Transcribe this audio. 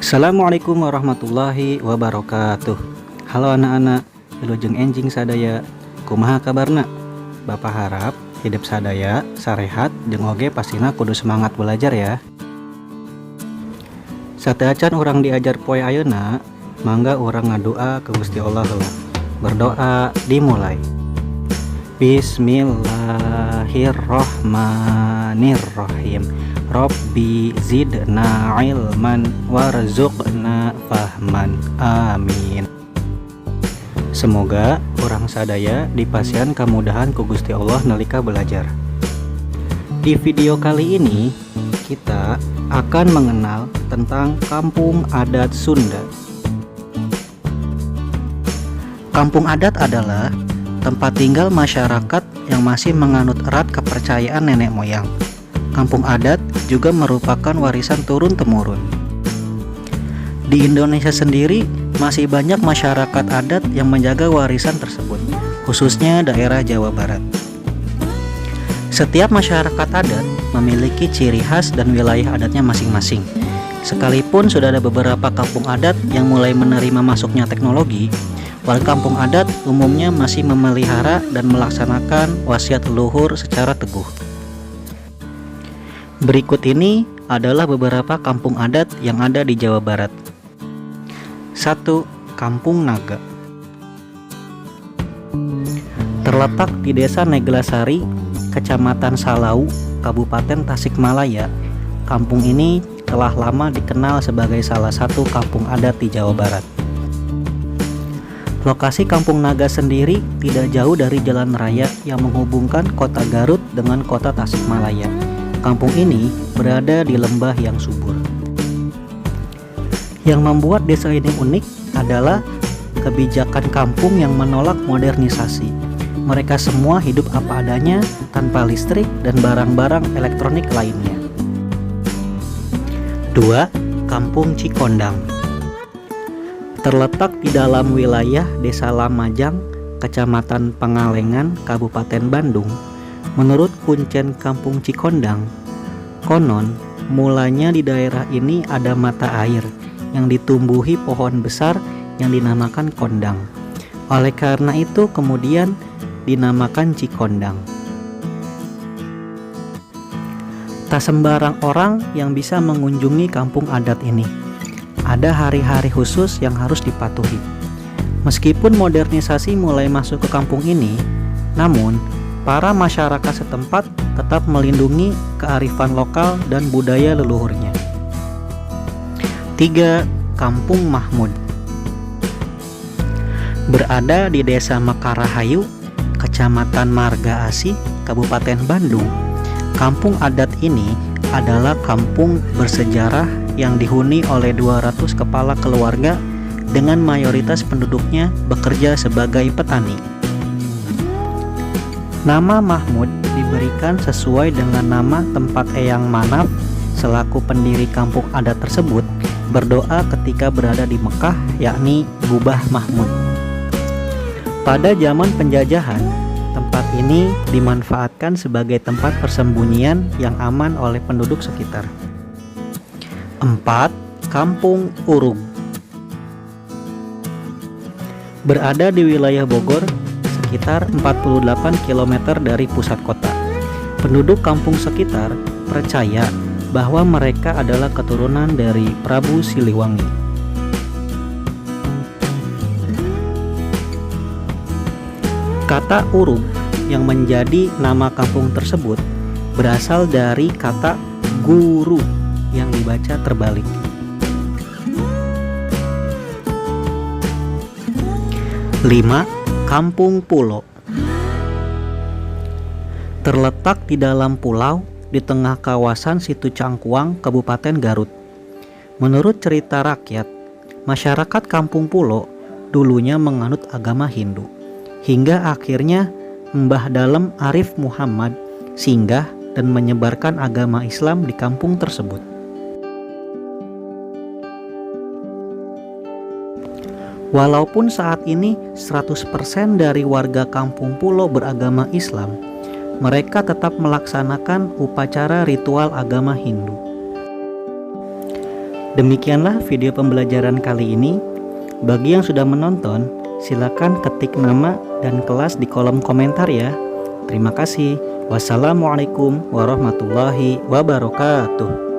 Assalamualaikum warahmatullahi wabarakatuh. Halo anak-anak, wilujeng enjing sadaya. Kumaha kabarna? Bapak harap hidup sadaya sarehat jeung oge pastina kudu semangat belajar ya. Sateacan urang diajar poe ayeuna, mangga urang ngadoa ke Gusti Allah heula. Berdoa dimulai. Bismillahirrohmanirrohim. Robbi zidna ilman warzuqna fahman. Amin. Semoga orang sadaya dipasihan kemudahan ku Gusti Allah nalika belajar. Di video kali ini kita akan mengenal tentang kampung adat Sunda. Kampung adat adalah tempat tinggal masyarakat yang masih menganut erat kepercayaan nenek moyang. Kampung adat juga merupakan warisan turun-temurun. Di Indonesia sendiri masih banyak masyarakat adat yang menjaga warisan tersebut, khususnya daerah Jawa Barat. Setiap masyarakat adat memiliki ciri khas dan wilayah adatnya masing-masing. Sekalipun sudah ada beberapa kampung adat yang mulai menerima masuknya teknologi, warga kampung adat umumnya masih memelihara dan melaksanakan wasiat leluhur secara teguh. Berikut ini adalah beberapa kampung adat yang ada di Jawa Barat. 1. Kampung Naga. Terletak di Desa Neglasari, Kecamatan Salau, Kabupaten Tasikmalaya, kampung ini telah lama dikenal sebagai salah satu kampung adat di Jawa Barat. Lokasi Kampung Naga sendiri tidak jauh dari jalan raya yang menghubungkan kota Garut dengan kota Tasikmalaya. Kampung ini berada di lembah yang subur. Yang membuat desa ini unik adalah kebijakan kampung yang menolak modernisasi. Mereka semua hidup apa adanya tanpa listrik dan barang-barang elektronik lainnya. 2. Kampung Cikondang. Terletak di dalam wilayah Desa Lamajang, Kecamatan Pangalengan, Kabupaten Bandung. Menurut kuncen Kampung Cikondang, konon mulanya di daerah ini ada mata air yang ditumbuhi pohon besar yang dinamakan kondang. Oleh karena itu kemudian dinamakan Cikondang. Tak sembarang orang yang bisa mengunjungi kampung adat ini. Ada hari-hari khusus yang harus dipatuhi. Meskipun modernisasi mulai masuk ke kampung ini, namun para masyarakat setempat tetap melindungi kearifan lokal dan budaya leluhurnya. 3. Kampung Mahmud. Berada di Desa Mekarahayu, Kecamatan Marga Asih, Kabupaten Bandung, kampung adat ini adalah kampung bersejarah yang dihuni oleh 200 kepala keluarga dengan mayoritas penduduknya bekerja sebagai petani. Nama Mahmud diberikan sesuai dengan nama tempat Eyang Manaf selaku pendiri kampung adat tersebut berdoa ketika berada di Mekah, yakni Gubah Mahmud. Pada zaman penjajahan, tempat ini dimanfaatkan sebagai tempat persembunyian yang aman oleh penduduk sekitar. 4. Kampung Urug. Berada di wilayah Bogor, sekitar 48 km dari pusat kota. Penduduk kampung sekitar percaya bahwa mereka adalah keturunan dari Prabu Siliwangi. Kata Urug yang menjadi nama kampung tersebut berasal dari kata guru yang dibaca terbalik. 5. Kampung Pulo. Terletak di dalam pulau di tengah kawasan Situ Cangkuang, Kabupaten Garut. Menurut cerita rakyat, masyarakat Kampung Pulo dulunya menganut agama Hindu, hingga akhirnya Mbah Dalem Arif Muhammad singgah dan menyebarkan agama Islam di kampung tersebut. Walaupun saat ini 100% dari warga Kampung Pulo beragama Islam, mereka tetap melaksanakan upacara ritual agama Hindu. Demikianlah video pembelajaran kali ini. Bagi yang sudah menonton, silakan ketik nama dan kelas di kolom komentar ya. Terima kasih. Wassalamualaikum warahmatullahi wabarakatuh.